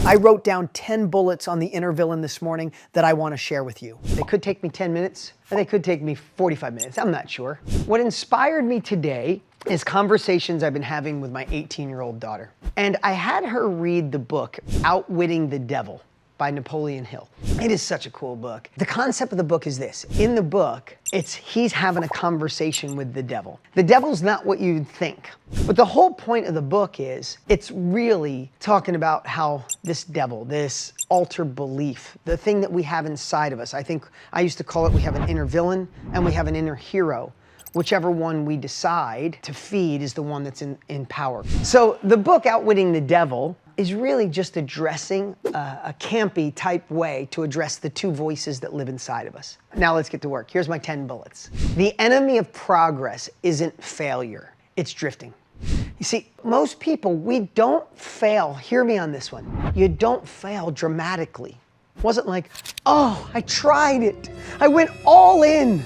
I wrote down 10 bullets on the inner villain this morning that I want to share with you. They could take me 10 minutes, or they could take me 45 minutes. I'm not sure. What inspired me today is conversations I've been having with my 18-year-old daughter. And I had her read the book, Outwitting the Devil by Napoleon Hill. It is such a cool book. The concept of the book is this. In the book, he's having a conversation with the devil. The devil's not what you'd think. But the whole point of the book is, it's really talking about how this devil, this alter belief, the thing that we have inside of us, I used to call it, we have an inner villain and we have an inner hero. Whichever one we decide to feed is the one that's in power. So the book, Outwitting the Devil, is really just addressing a campy type way to address the two voices that live inside of us. Now let's get to work. Here's my 10 bullets. The enemy of progress isn't failure, it's drifting. You see, most people, we don't fail. Hear me on this one. You don't fail dramatically. It wasn't like, oh, I tried it. I went all in.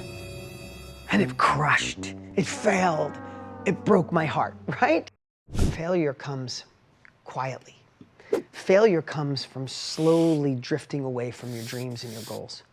And it crushed, it failed, it broke my heart, right? Failure comes quietly. Failure comes from slowly drifting away from your dreams and your goals.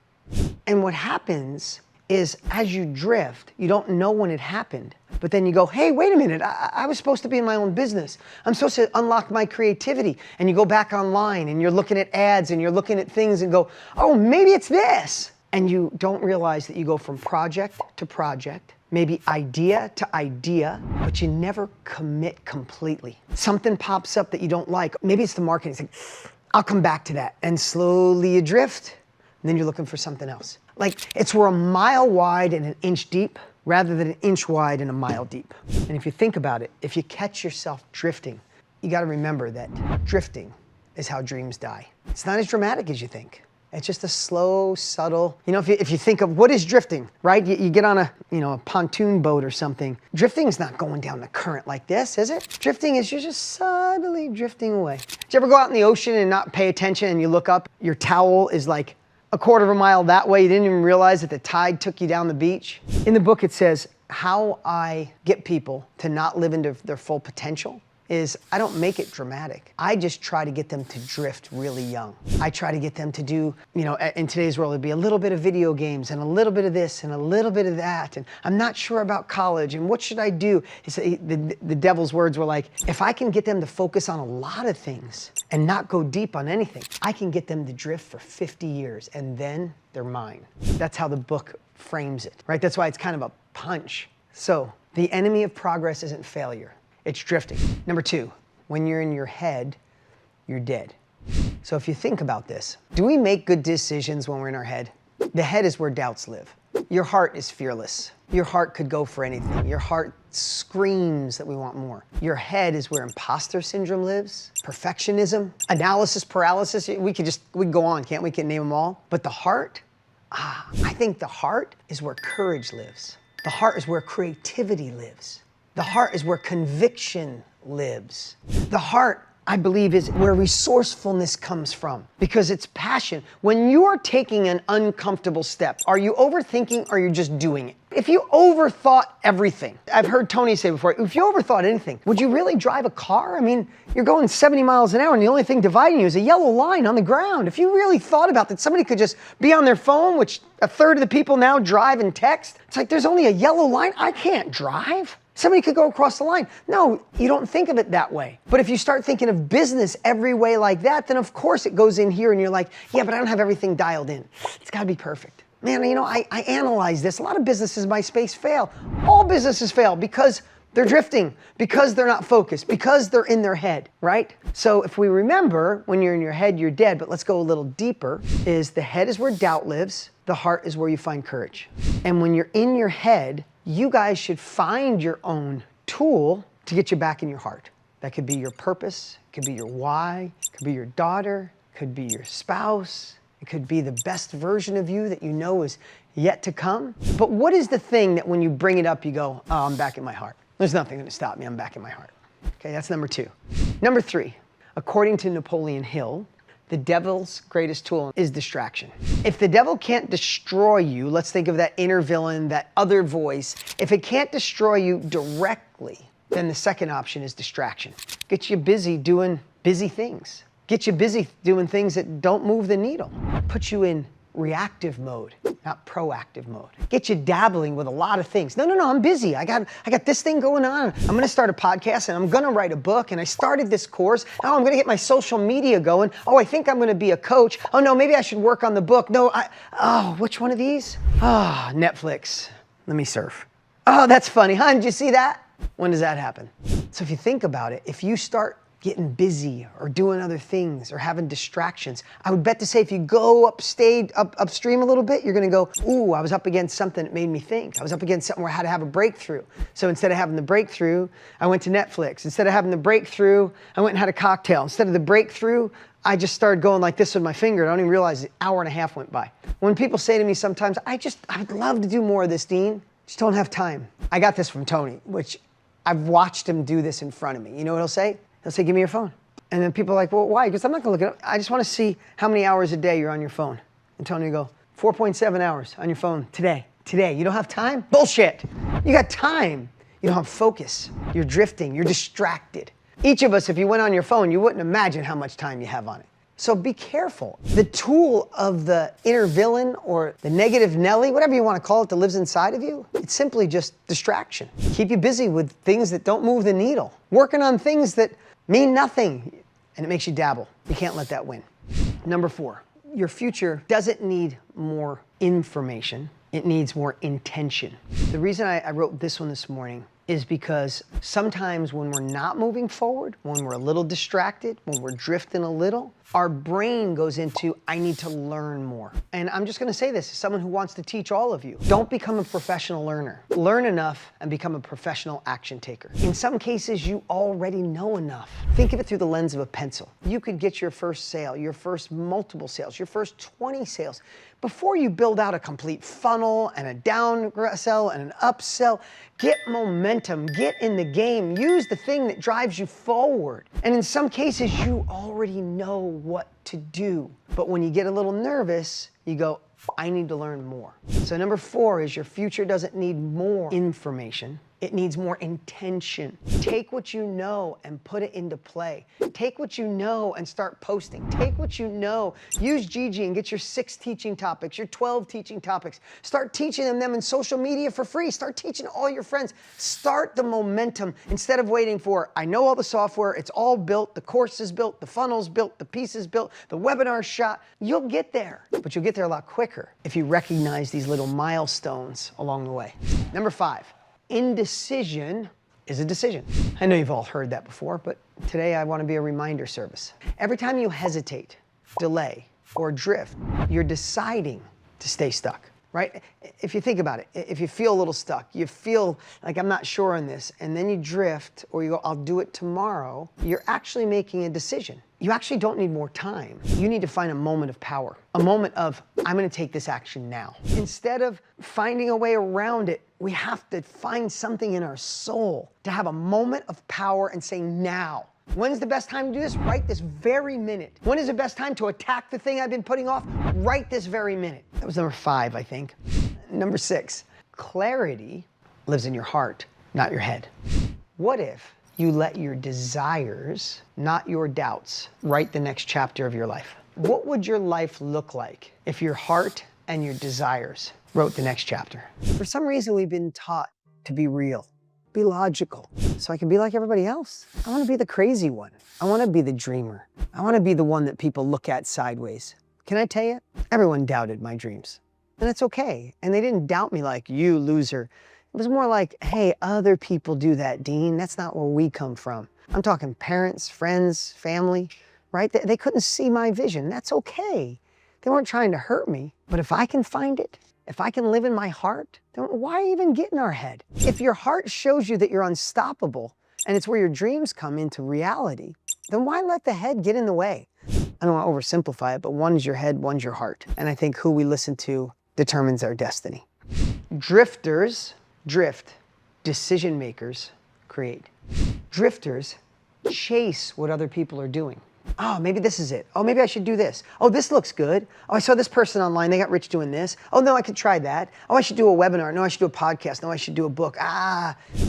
And what happens is, as you drift, you don't know when it happened, but then you go, hey, wait a minute, I was supposed to be in my own business. I'm supposed to unlock my creativity. And you go back online and you're looking at ads and you're looking at things and go, oh, maybe it's this. And you don't realize that you go from project to project, maybe idea to idea, but you never commit completely. Something pops up that you don't like. Maybe it's the marketing. It's like, I'll come back to that. And slowly you drift, and then you're looking for something else. Like, it's we're a mile wide and an inch deep, rather than an inch wide and a mile deep. And if you think about it, if you catch yourself drifting, you gotta remember that drifting is how dreams die. It's not as dramatic as you think. It's just a slow, subtle, if you think of what is drifting, right? You get on a pontoon boat or something. Drifting's not going down the current like this, is it? Drifting is you're just subtly drifting away. Did you ever go out in the ocean and not pay attention and you look up, your towel is like a quarter of a mile that way, you didn't even realize that the tide took you down the beach? In the book it says, how I get people to not live into their full potential is I don't make it dramatic. I just try to get them to drift really young. I try to get them to do, in today's world, it'd be a little bit of video games and a little bit of this and a little bit of that. And I'm not sure about college and what should I do? The devil's words were like, if I can get them to focus on a lot of things and not go deep on anything, I can get them to drift for 50 years and then they're mine. That's how the book frames it, right? That's why it's kind of a punch. So the enemy of progress isn't failure. It's drifting. Number 2, when you're in your head, you're dead. So if you think about this, do we make good decisions when we're in our head? The head is where doubts live. Your heart is fearless. Your heart could go for anything. Your heart screams that we want more. Your head is where imposter syndrome lives, perfectionism, analysis paralysis. We could go on, can't we? Can name them all. But the heart, I think the heart is where courage lives. The heart is where creativity lives. The heart is where conviction lives. The heart, I believe, is where resourcefulness comes from because it's passion. When you are taking an uncomfortable step, are you overthinking or are you just doing it? If you overthought everything, I've heard Tony say before, if you overthought anything, would you really drive a car? I mean, you're going 70 miles an hour and the only thing dividing you is a yellow line on the ground. If you really thought about that, somebody could just be on their phone, which a third of the people now drive and text. It's like, there's only a yellow line. I can't drive. Somebody could go across the line. No, you don't think of it that way. But if you start thinking of business every way like that, then of course it goes in here and you're like, yeah, but I don't have everything dialed in. It's gotta be perfect. Man, I analyze this. A lot of businesses in my space fail. All businesses fail because they're drifting, because they're not focused, because they're in their head, right? So if we remember, when you're in your head, you're dead, but let's go a little deeper, is the head is where doubt lives, the heart is where you find courage. And when you're in your head, you guys should find your own tool to get you back in your heart. That could be your purpose, it could be your why, it could be your daughter, it could be your spouse, it could be the best version of you that you know is yet to come. But what is the thing that when you bring it up, you go, oh, I'm back in my heart. There's nothing going to stop me, I'm back in my heart. Okay, that's number 2. Number 3, according to Napoleon Hill, the devil's greatest tool is distraction. If the devil can't destroy you, let's think of that inner villain, that other voice. If it can't destroy you directly, then the second option is distraction. Get you busy doing busy things. Get you busy doing things that don't move the needle. Put you in reactive mode, not proactive mode. Get you dabbling with a lot of things. No, I'm busy. I got this thing going on. I'm gonna start a podcast and I'm gonna write a book and I started this course. Oh, I'm gonna get my social media going. Oh, I think I'm gonna be a coach. Oh no, maybe I should work on the book. No, which one of these? Netflix. Let me surf. Oh, that's funny, huh? Did you see that? When does that happen? So if you think about it, if you start getting busy or doing other things or having distractions, I would bet to say if you go upstream a little bit, you're gonna go, ooh, I was up against something that made me think. I was up against something where I had to have a breakthrough. So instead of having the breakthrough, I went to Netflix. Instead of having the breakthrough, I went and had a cocktail. Instead of the breakthrough, I just started going like this with my finger. I don't even realize an hour and a half went by. When people say to me sometimes, I'd love to do more of this, Dean, just don't have time. I got this from Tony, which I've watched him do this in front of me. You know what he'll say? He'll say, give me your phone. And then people are like, well, why? Because I'm not gonna look it up. I just wanna see how many hours a day you're on your phone. And Tony will go, 4.7 hours on your phone today. You don't have time? Bullshit. You got time. You don't have focus. You're drifting, you're distracted. Each of us, if you went on your phone, you wouldn't imagine how much time you have on it. So be careful. The tool of the inner villain or the negative Nelly, whatever you want to call it, that lives inside of you, it's simply just distraction. Keep you busy with things that don't move the needle. Working on things that mean nothing, and it makes you dabble. You can't let that win. Number 4, your future doesn't need more information. It needs more intention. The reason I wrote this one this morning is because sometimes when we're not moving forward, when we're a little distracted, when we're drifting a little, our brain goes into, I need to learn more. And I'm just gonna say this as someone who wants to teach all of you. Don't become a professional learner. Learn enough and become a professional action taker. In some cases, you already know enough. Think of it through the lens of a pencil. You could get your first sale, your first multiple sales, your first 20 sales before you build out a complete funnel and a down sell and an upsell. Get momentum, get in the game, use the thing that drives you forward. And in some cases, you already know what to do. But when you get a little nervous, you go, I need to learn more. So number 4 is your future doesn't need more information. It needs more intention. Take what you know and put it into play. Take what you know and start posting. Take what you know. Use Gigi and get your 6 teaching topics, your 12 teaching topics. Start teaching them in social media for free. Start teaching all your friends. Start the momentum instead of waiting for, I know all the software, it's all built, the course is built, the funnel's built, the piece is built, the webinar's shot. You'll get there, but you'll get there a lot quicker if you recognize these little milestones along the way. Number 5. Indecision is a decision. I know you've all heard that before, but today I want to be a reminder service. Every time you hesitate, delay, or drift, you're deciding to stay stuck, right? If you think about it, if you feel a little stuck, you feel like I'm not sure on this, and then you drift, or you go, I'll do it tomorrow, you're actually making a decision. You actually don't need more time. You need to find a moment of power, a moment of, I'm gonna take this action now. Instead of finding a way around it, we have to find something in our soul to have a moment of power and say now. When's the best time to do this? Right this very minute. When is the best time to attack the thing I've been putting off? Right this very minute. That was number 5, I think. Number 6, clarity lives in your heart, not your head. What if you let your desires, not your doubts, write the next chapter of your life? What would your life look like if your heart and your desires wrote the next chapter? For some reason, we've been taught to be real, be logical, so I can be like everybody else. I want to be the crazy one. I want to be the dreamer. I want to be the one that people look at sideways. Can I tell you? Everyone doubted my dreams, and it's okay. And they didn't doubt me like, you loser. It was more like, hey, other people do that, Dean. That's not where we come from. I'm talking parents, friends, family, right? They couldn't see my vision. That's okay. They weren't trying to hurt me. But if I can find it, if I can live in my heart, then why even get in our head? If your heart shows you that you're unstoppable and it's where your dreams come into reality, then why let the head get in the way? I don't want to oversimplify it, but one's your head, one's your heart. And I think who we listen to determines our destiny. Drifters drift. Decision makers create. Drifters chase what other people are doing. Oh, maybe this is it. Oh, maybe I should do this. Oh, this looks good. Oh, I saw this person online. They got rich doing this. Oh, no, I could try that. Oh, I should do a webinar. No, I should do a podcast. No, I should do a book.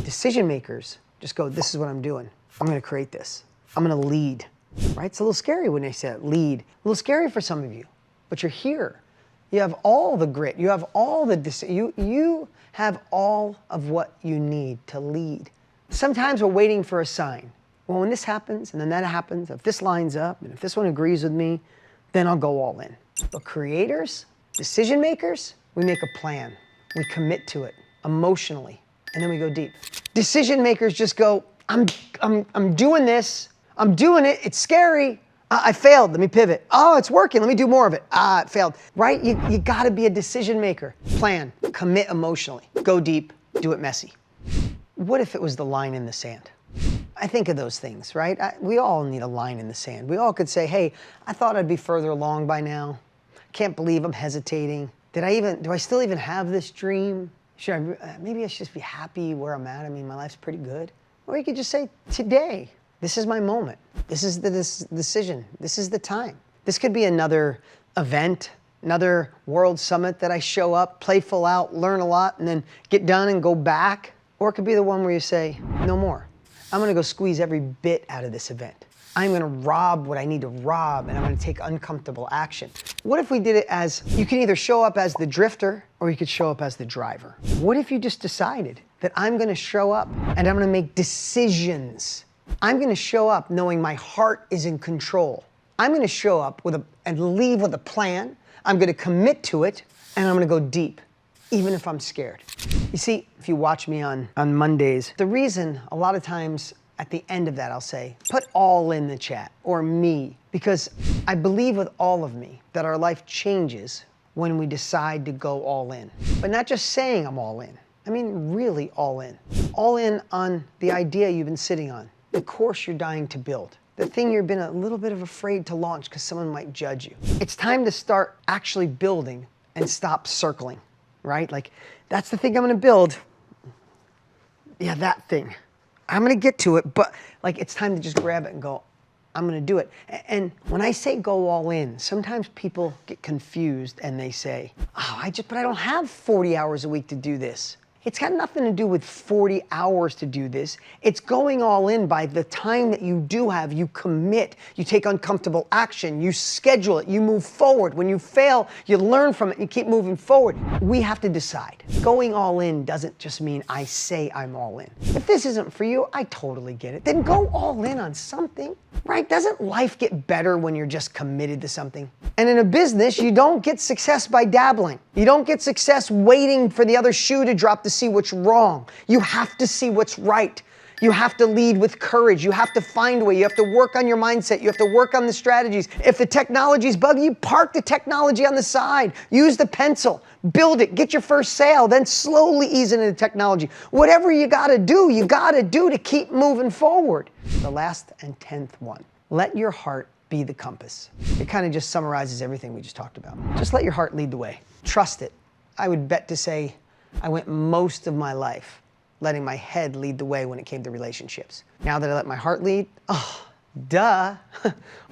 Decision makers just go, this is what I'm doing. I'm going to create this. I'm going to lead right? It's a little scary when they say lead. A little scary for some of you, but you're here. You have all the grit. You have all the, you have all of what you need to lead. Sometimes we're waiting for a sign. Well, when this happens, and then that happens, if this lines up, and if this one agrees with me, then I'll go all in. But creators, decision makers, we make a plan. We commit to it emotionally, and then we go deep. Decision makers just go, I'm doing this. I'm doing it. It's scary. I failed. Let me pivot. Oh, it's working. Let me do more of it. It failed. Right? You got to be a decision maker. Plan. Commit emotionally. Go deep. Do it messy. What if it was the line in the sand? I think of those things, right? We all need a line in the sand. We all could say, hey, I thought I'd be further along by now. Can't believe I'm hesitating. Do I still even have this dream? Maybe I should just be happy where I'm at. I mean, my life's pretty good. Or you could just say, today, this is my moment. This is the decision. This is the time. This could be another event, another world summit that I show up, play full out, learn a lot, and then get done and go back. Or it could be the one where you say, no more. I'm gonna go squeeze every bit out of this event. I'm gonna rob what I need to rob, and I'm gonna take uncomfortable action. What if we did it as, you can either show up as the drifter, or you could show up as the driver? What if you just decided that I'm gonna show up, and I'm gonna make decisions? I'm gonna show up knowing my heart is in control. I'm gonna show up and leave with a plan. I'm gonna commit to it, and I'm gonna go deep, even if I'm scared. You see, if you watch me on Mondays, the reason a lot of times at the end of that I'll say, put all in the chat, or me, because I believe with all of me that our life changes when we decide to go all in. But not just saying I'm all in, I mean really all in. All in on the idea you've been sitting on, the course you're dying to build, the thing you've been a little bit of afraid to launch because someone might judge you. It's time to start actually building and stop circling, right? Like, that's the thing I'm gonna build. Yeah, that thing. I'm gonna get to it, but like it's time to just grab it and go, I'm gonna do it. And when I say go all in, sometimes people get confused and they say, oh, but I don't have 40 hours a week to do this. It's got nothing to do with 40 hours to do this. It's going all in. By the time that you do have, you commit, you take uncomfortable action, you schedule it, you move forward. When you fail, you learn from it, you keep moving forward. We have to decide. Going all in doesn't just mean I say I'm all in. If this isn't for you, I totally get it. Then go all in on something, right? Doesn't life get better when you're just committed to something? And in a business, you don't get success by dabbling. You don't get success waiting for the other shoe to drop to see what's wrong. You have to see what's right. You have to lead with courage. You have to find a way. You have to work on your mindset. You have to work on the strategies. If the technology's buggy you, park the technology on the side. Use the pencil. Build it. Get your first sale. Then slowly ease into the technology. Whatever you gotta do to keep moving forward. The last and 10th one. Let your heart be the compass. It kind of just summarizes everything we just talked about. Just let your heart lead the way. Trust it. I would bet to say I went most of my life letting my head lead the way when it came to relationships. Now that I let my heart lead, oh, duh.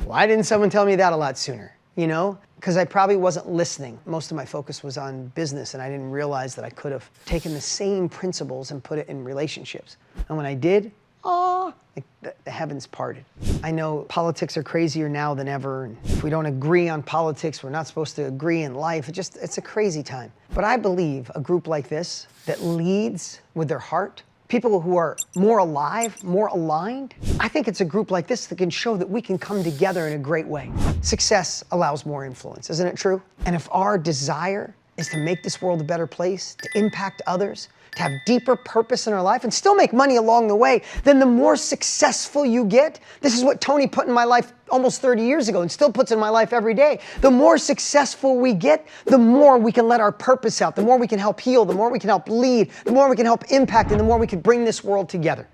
Why didn't someone tell me that a lot sooner? You know? Because I probably wasn't listening. Most of my focus was on business, and I didn't realize that I could have taken the same principles and put it in relationships. And when I did, like the heavens parted. I know politics are crazier now than ever, and if we don't agree on politics, we're not supposed to agree in life. It's a crazy time. But I believe a group like this that leads with their heart, people who are more alive, more aligned, I think it's a group like this that can show that we can come together in a great way. Success allows more influence, isn't it true? And if our desire is to make this world a better place, to impact others, to have deeper purpose in our life and still make money along the way, then the more successful you get, this is what Tony put in my life almost 30 years ago and still puts in my life every day. The more successful we get, the more we can let our purpose out, the more we can help heal, the more we can help lead, the more we can help impact, and the more we can bring this world together.